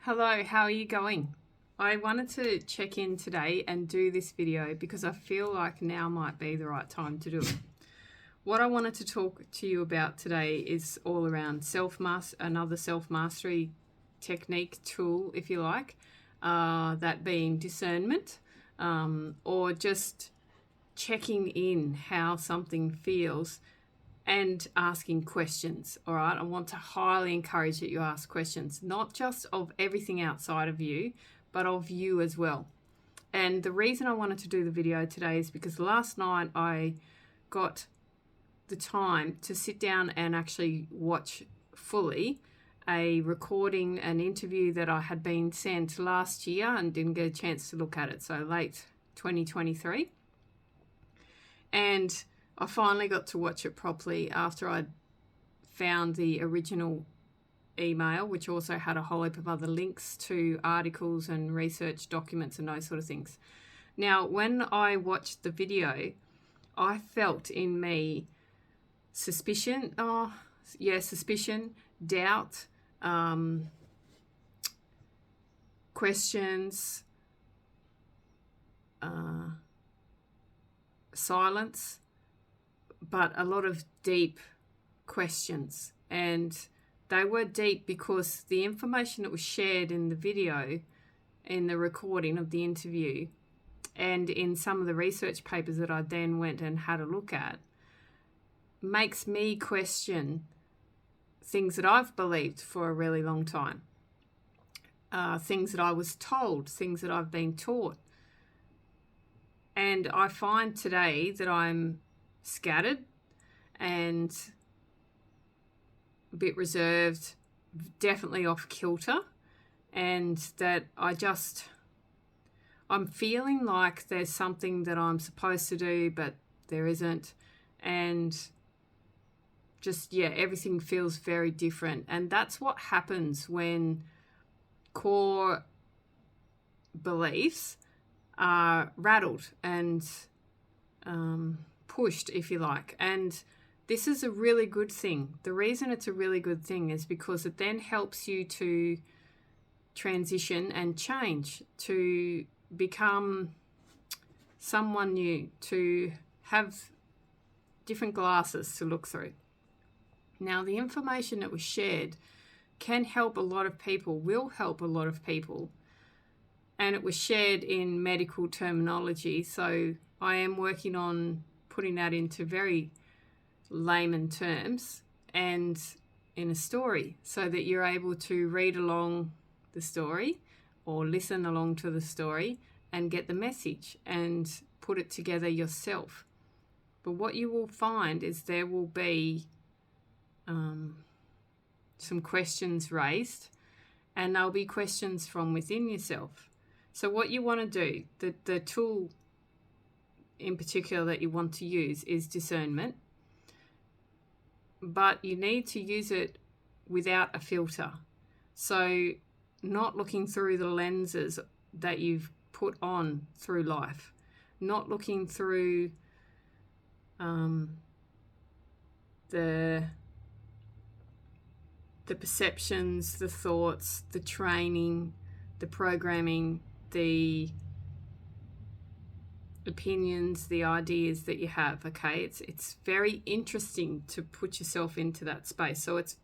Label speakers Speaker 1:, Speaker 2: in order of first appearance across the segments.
Speaker 1: Hello, how are you going? I wanted to check in today and do this video because I feel like now might be the right time to do it. What I wanted to talk to you about today is all around another self-mastery technique, tool, if you like, that being discernment, or just checking in how something feels and asking questions. All right, I want to highly encourage that you ask questions, not just of everything outside of you, but of you as well. And the reason I wanted to do the video today is because last night I got the time to sit down and actually watch fully a recording, an interview that I had been sent last year and didn't get a chance to look at it, so late 2023. And I finally got to watch it properly after I'd found the original email, which also had a whole heap of other links to articles and research documents and those sort of things. Now, when I watched the video, I felt in me suspicion, doubt, questions, silence, but a lot of deep questions. And they were deep because the information that was shared in the video, in the recording of the interview, and in some of the research papers that I then went and had a look at, makes me question things that I've believed for a really long time, things that I was told, things that I've been taught. And I find today that I'm scattered and a bit reserved, definitely off kilter, and that I'm feeling like there's something that I'm supposed to do, but there isn't. And just, everything feels very different. And that's what happens when core beliefs are rattled and pushed, if you like. And this is a really good thing. The reason it's a really good thing is because it then helps you to transition and change, to become someone new, to have different glasses to look through. Now, the information that was shared can help a lot of people, will help a lot of people. And it was shared in medical terminology. So I am working on putting that into very layman terms and in a story so that you're able to read along the story or listen along to the story and get the message and put it together yourself. But what you will find is there will be some questions raised, and there'll be questions from within yourself. So what you want to do, the tool in particular that you want to use is discernment, but you need to use it without a filter. So not looking through the lenses that you've put on through life, not looking through the perceptions, the thoughts, the training, the programming, the opinions, the ideas that you have. Okay, it's very interesting to put yourself into that space. So it's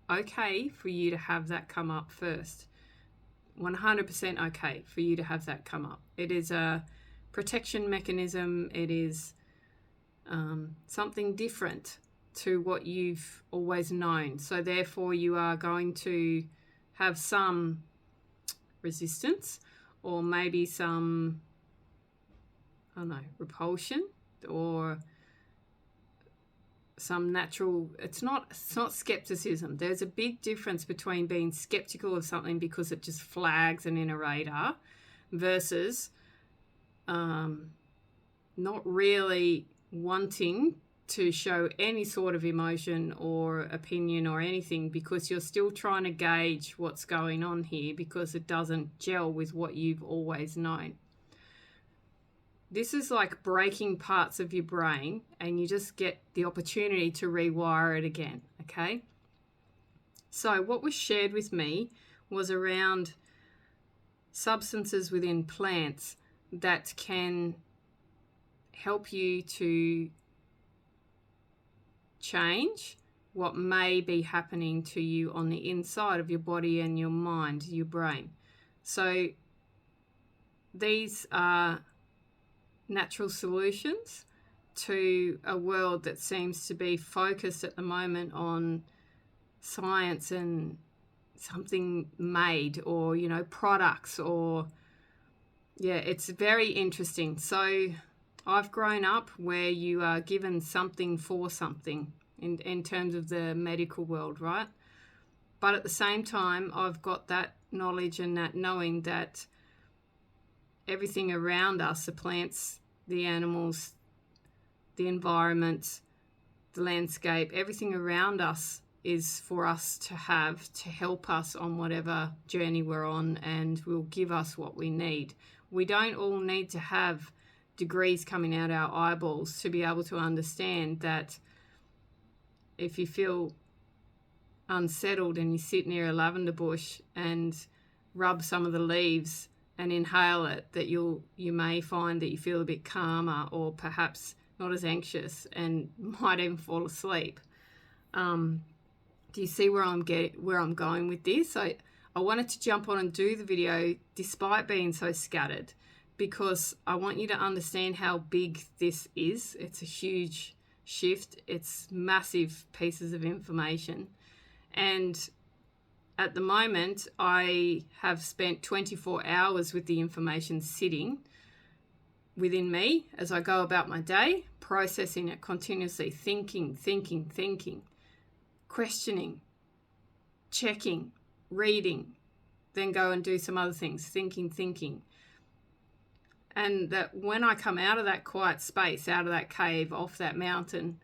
Speaker 1: okay for you to have that come up first. 100% okay for you to have that come up. It is a protection mechanism. It is something different to what you've always known. So therefore you are going to have some resistance, or maybe some, repulsion, or some natural, it's not skepticism. There's a big difference between being skeptical of something because it just flags and in a radar versus not really wanting to show any sort of emotion or opinion or anything because you're still trying to gauge what's going on here because it doesn't gel with what you've always known. This is like breaking parts of your brain and you just get the opportunity to rewire it again, okay? So what was shared with me was around substances within plants that can help you to change what may be happening to you on the inside of your body and your mind, your brain. So these are natural solutions to a world that seems to be focused at the moment on science and something made, or products, or it's very interesting. So I've grown up where you are given something for something in terms of the medical world, right? But at the same time, I've got that knowledge and that knowing that everything around us, the plants, the animals, the environment, the landscape, everything around us is for us to have to help us on whatever journey we're on, and will give us what we need. We don't all need to have degrees coming out our eyeballs to be able to understand that if you feel unsettled and you sit near a lavender bush and rub some of the leaves and inhale it, that you may find that you feel a bit calmer, or perhaps not as anxious, and might even fall asleep. Do you see where I'm going with this? I wanted to jump on and do the video despite being so scattered, because I want you to understand how big this is. It's a huge shift. It's massive pieces of information. And at the moment, I have spent 24 hours with the information sitting within me as I go about my day, processing it continuously, thinking, questioning, checking, reading, then go and do some other things, thinking. And that when I come out of that quiet space, out of that cave, off that mountain,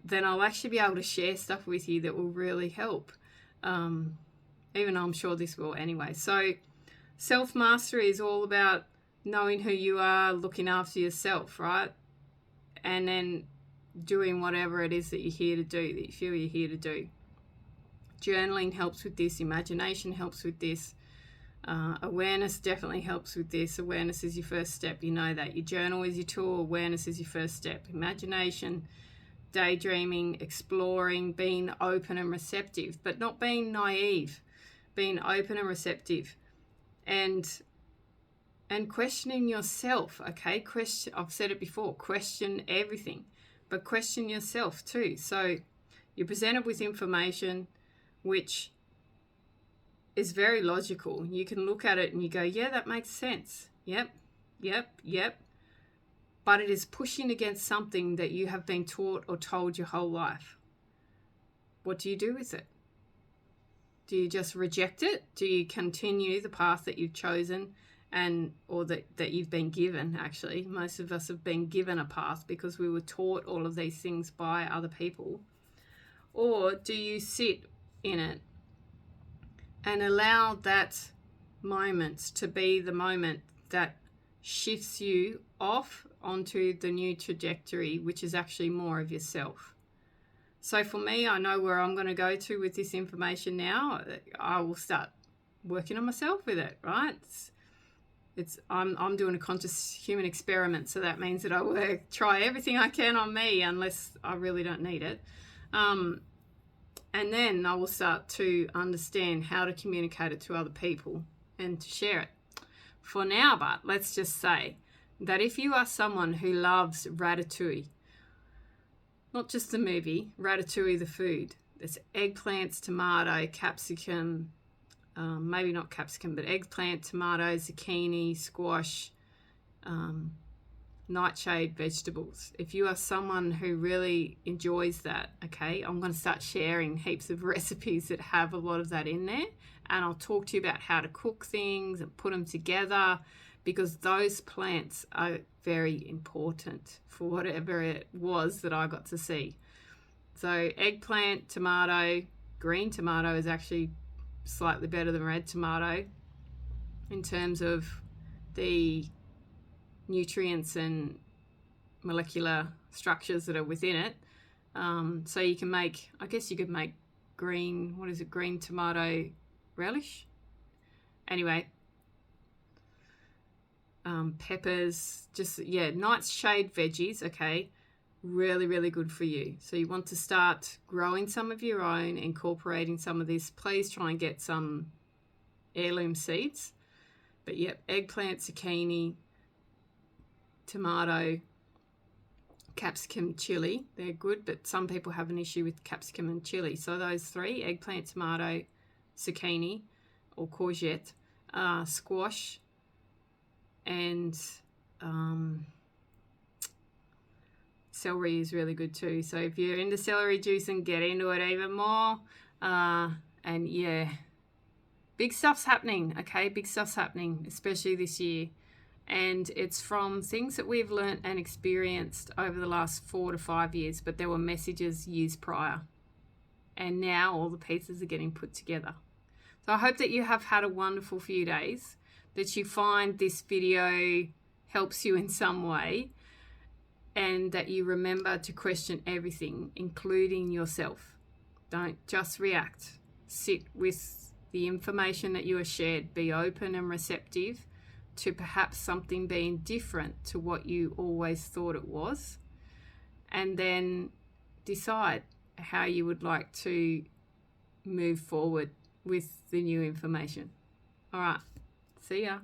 Speaker 1: then I'll actually be able to share stuff with you that will really help. Even though I'm sure this will anyway. So self-mastery is all about knowing who you are, looking after yourself, right? And then doing whatever it is that you're here to do, that you feel you're here to do. Journaling helps with this. Imagination helps with this. Awareness definitely helps with this. Awareness is your first step. You know that. Your journal is your tool. Awareness is your first step. Imagination, daydreaming, exploring, being open and receptive, but not being naive. Being open and receptive. And questioning yourself, okay? I've said it before, question everything, but question yourself too. So you're presented with information which is very logical. You can look at it and you go, yeah, that makes sense. Yep. But it is pushing against something that you have been taught or told your whole life. What do you do with it? Do you just reject it? Do you continue the path that you've chosen or that you've been given? Actually, most of us have been given a path because we were taught all of these things by other people. Or do you sit in it and allow that moment to be the moment that shifts you off onto the new trajectory, which is actually more of yourself? So for me, I know where I'm going to go to with this information now. I will start working on myself with it, right? I'm doing a conscious human experiment, so that means that I try everything I can on me unless I really don't need it. And then I will start to understand how to communicate it to other people and to share it. For now, but let's just say that if you are someone who loves ratatouille, not just the movie, Ratatouille the food. There's eggplants, tomato, capsicum, maybe not capsicum, but eggplant, tomato, zucchini, squash, nightshade vegetables. If you are someone who really enjoys that, okay, I'm going to start sharing heaps of recipes that have a lot of that in there, and I'll talk to you about how to cook things and put them together, because those plants are very important for whatever it was that I got to see. So eggplant, tomato, green tomato is actually slightly better than red tomato in terms of the nutrients and molecular structures that are within it. So you can make, I guess you could make green, what is it, green tomato relish. Anyway, peppers, just, yeah, nightshade veggies, okay, really, really good for you. So you want to start growing some of your own, incorporating some of this. Please try and get some heirloom seeds. But yep, eggplant, zucchini, tomato, capsicum, chili, they're good, but some people have an issue with capsicum and chili. So those three, eggplant, tomato, zucchini or courgette, squash, and celery is really good too. So if you're into celery juice, and get into it even more. And yeah, big stuff's happening, okay? Big stuff's happening, especially this year. And it's from things that we've learnt and experienced over the last 4 to 5 years, but there were messages years prior. And now all the pieces are getting put together. So I hope that you have had a wonderful few days, that you find this video helps you in some way, and that you remember to question everything, including yourself. Don't just react. Sit with the information that you are shared. Be open and receptive to perhaps something being different to what you always thought it was, and then decide how you would like to move forward with the new information. All right, see ya.